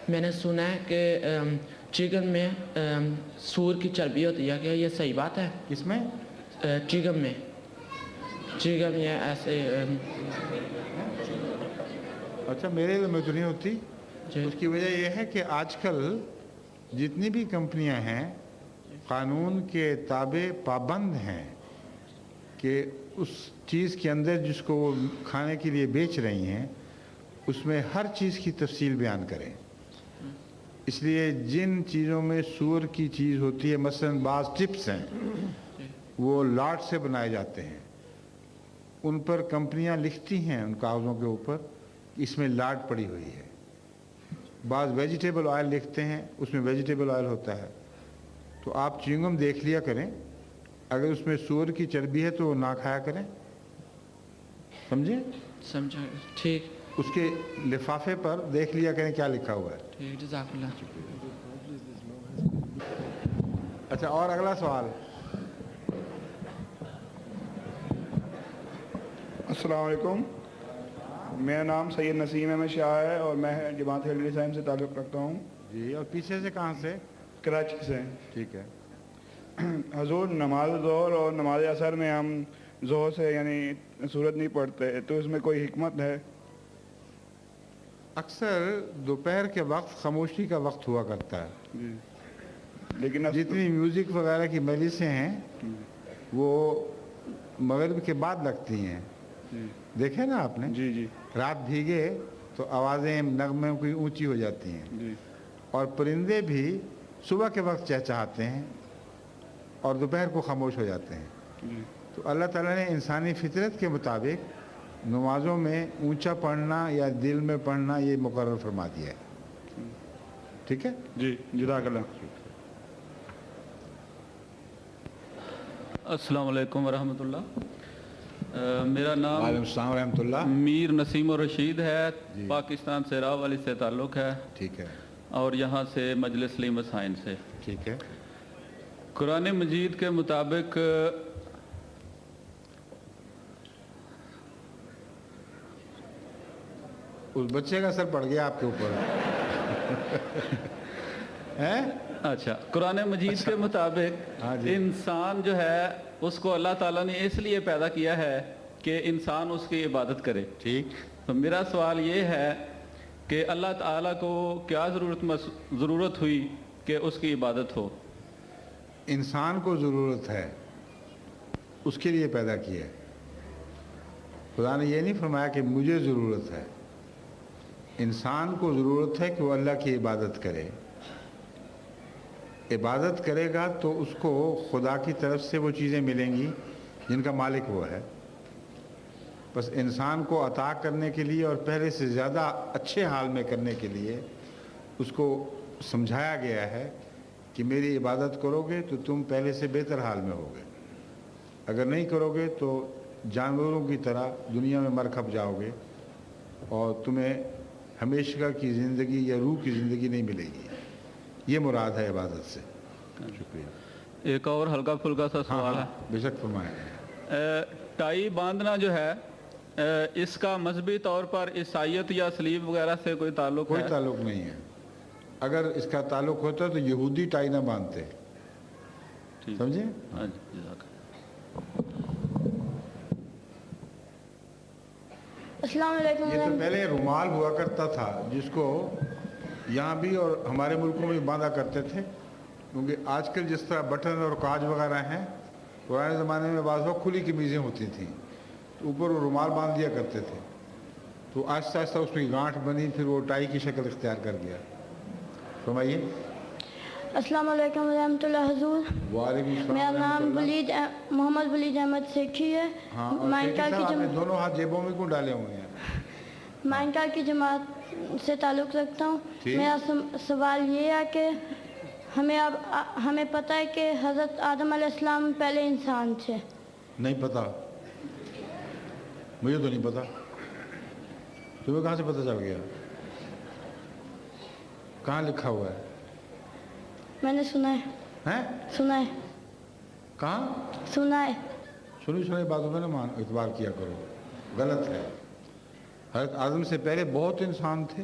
میں نے سنا ہے کہ چکن میں سور کی چربی ہوتی ہے، کیا یہ صحیح بات ہے؟ کس میں؟ چکن میں ایسے اچھا، میرے علم میں تو نہیں ہوتی. جی. اس کی وجہ یہ ہے کہ آج کل جتنی بھی کمپنیاں ہیں قانون کے تابع پابند ہیں کہ اس چیز کے اندر جس کو وہ کھانے کے لیے بیچ رہی ہیں اس میں ہر چیز کی تفصیل بیان کریں. اس لیے جن چیزوں میں سور کی چیز ہوتی ہے، مثلا بعض چپس ہیں وہ لاٹ سے بنائے جاتے ہیں، ان پر کمپنیاں لکھتی ہیں ان کاغذوں کے اوپر اس میں لاٹ پڑی ہوئی ہے. بعض ویجیٹیبل آئل لکھتے ہیں، اس میں ویجیٹیبل آئل ہوتا ہے. تو آپ چیونگم دیکھ لیا کریں، اگر اس میں سور کی چربی ہے تو وہ نہ کھایا کریں. سمجھے؟ سمجھا. ٹھیک. اس کے لفافے پر دیکھ لیا کریں کیا لکھا ہوا ہے. ٹھیک، جزاک اللہ. اچھا، اور اگلا سوال. السلام علیکم. میرا نام سید نسیم احمد شاہ ہے اور میں جماعت اہل اسلام سے تعلق رکھتا ہوں. جی. اور پیچھے سے کہاں سے؟ کراچی سے. ٹھیک ہے. حضور، نماز ظہر اور نماز عصر میں ہم ظہر سے یعنی سورت نہیں پڑھتے، تو اس میں کوئی حکمت ہے؟ اکثر دوپہر کے وقت خاموشی کا وقت ہوا کرتا ہے. جی. لیکن جتنی میوزک وغیرہ کی مجلسیں ہیں وہ مغرب کے بعد لگتی ہیں. جی. دیکھیں نا آپ نے؟ جی جی. رات بھیگے تو آوازیں نغمے کی اونچی ہو جاتی ہیں. جی. اور پرندے بھی صبح کے وقت چہچہاتے ہیں اور دوپہر کو خاموش ہو جاتے ہیں. جی. تو اللہ تعالیٰ نے انسانی فطرت کے مطابق نمازوں میں اونچا پڑھنا یا دل میں پڑھنا یہ مقرر فرما دیا ہے. ٹھیک ہے؟ جی. جزاک اللہ. السلام علیکم ورحمۃ اللہ. میرا نام وعلیکم السلام ورحمۃ اللہ. میر نسیم الرشید ہے. جی. پاکستان سے راولی سے تعلق ہے. ٹھیک ہے. اور یہاں سے مجلس علم سائن سے. ٹھیک ہے. قرآن مجید کے مطابق اس بچے کا سر پڑ گیا آپ کے اوپر. اچھا، قرآن مجید کے مطابق انسان جو ہے اس کو اللہ تعالیٰ نے اس لیے پیدا کیا ہے کہ انسان اس کی عبادت کرے. ٹھیک. تو میرا سوال یہ ہے کہ اللہ تعالیٰ کو کیا ضرورت ہوئی کہ اس کی عبادت ہو؟ انسان کو ضرورت ہے، اس کے لیے پیدا کیا ہے. خدا نے یہ نہیں فرمایا کہ مجھے ضرورت ہے. انسان کو ضرورت ہے کہ وہ اللہ کی عبادت کرے. عبادت کرے گا تو اس کو خدا کی طرف سے وہ چیزیں ملیں گی جن کا مالک وہ ہے. بس انسان کو عطا کرنے کے لیے اور پہلے سے زیادہ اچھے حال میں کرنے کے لیے اس کو سمجھایا گیا ہے کہ میری عبادت کرو گے تو تم پہلے سے بہتر حال میں ہوگے. اگر نہیں کرو گے تو جانوروں کی طرح دنیا میں مر کھپ جاؤ گے اور تمہیں ہمیشہ کی زندگی یا روح کی زندگی نہیں ملے گی. یہ مراد ہے عبادت سے. شکریہ. ایک اور ہلکا پھلکا سا سوال ہے. بے شک فرمائیں. ٹائی باندھنا جو ہے اس کا مذہبی طور پر عیسائیت یا سلیب وغیرہ سے کوئی تعلق ہے؟ کوئی تعلق نہیں ہے. اگر اس کا تعلق ہوتا تو یہودی ٹائی نہ باندھتے. سمجھے؟ ہاں جی. السلام علیکم. یہ تو پہلے رومال ہوا کرتا تھا جس کو یہاں بھی اور ہمارے ملکوں میں باندھا کرتے تھے، کیونکہ آج کل جس طرح بٹن اور کاج وغیرہ ہیں، پرانے زمانے میں بعض وقت کھلی قمیضیں ہوتی تھیں تو اوپر وہ رومال باندھ دیا کرتے تھے. تو آہستہ آہستہ اس میں گانٹھ بنی، پھر وہ ٹائی کی شکل اختیار کر گیا. فرمائیے. السلام علیکم ورحمۃ اللہ. حضور، وعلیکم السلام. میرا نام محمد ولید احمد سیکھی ہے. دونوں ہاتھ جیبوں میں کیوں ڈالے ہوئے ہیں؟ مائنکا کی جماعت سے تعلق رکھتا ہوں. میرا سوال یہ ہے کہ ہمیں پتہ ہے کہ حضرت آدم علیہ السلام پہلے انسان تھے. نہیں پتہ. مجھے تو نہیں پتہ. تمہیں کہاں سے پتہ چل گیا؟ کہاں لکھا ہوا ہے؟ میں نے سنا ہے. سنا ہے. کہاں سنا ہے؟ سنی باتوں میں نہ اعتبار کیا کرو، غلط ہے. حضرت آدم سے پہلے بہت انسان تھے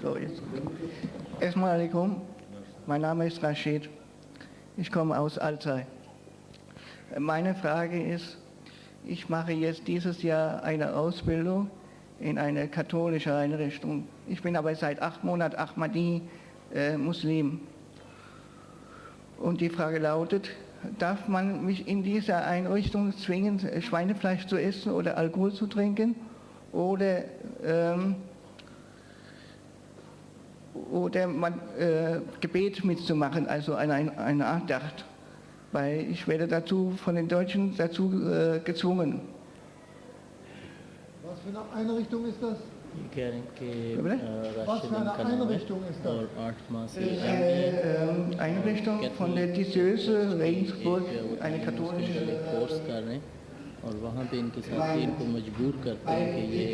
So, jetzt. Erstmal alaikum. Mein Name ist Rashid. Ich komme aus Alzey. Meine Frage ist, ich mache jetzt dieses Jahr eine Ausbildung in eine katholische Einrichtung. Ich bin aber seit 8 Monaten Ahmadi Muslim. Und die Frage lautet, darf man mich in dieser Einrichtung zwingen, Schweinefleisch zu essen oder Alkohol zu trinken? Oder Gebet mitzumachen, also eine Andacht, weil ich werde von den Deutschen dazu gezwungen. Was für eine Einrichtung ist das? Was für eine Einrichtung ist das? Einrichtung von der Diözese Regensburg, eine katholische اور وہاں پہ ان کے ساتھی ان کو مجبور کرتے ہیں کہ یہ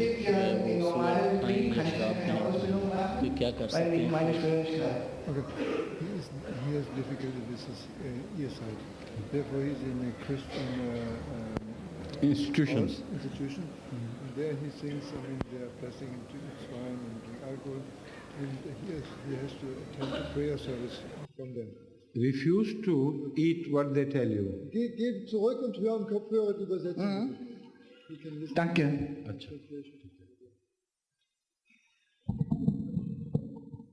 وہ سور کھائیں یا شراب پئیں تو کیا کر سکتے ہیں؟ He has difficulty with his ear-sight. Therefore he is in a Christian institution. And there he thinks, they are pressing him to eat swine and drink alcohol, and he has to attend a prayer service from them. Refuse to eat what they tell you. Geh zurück und hör am Kopfhörer die Übersetzung. Danke.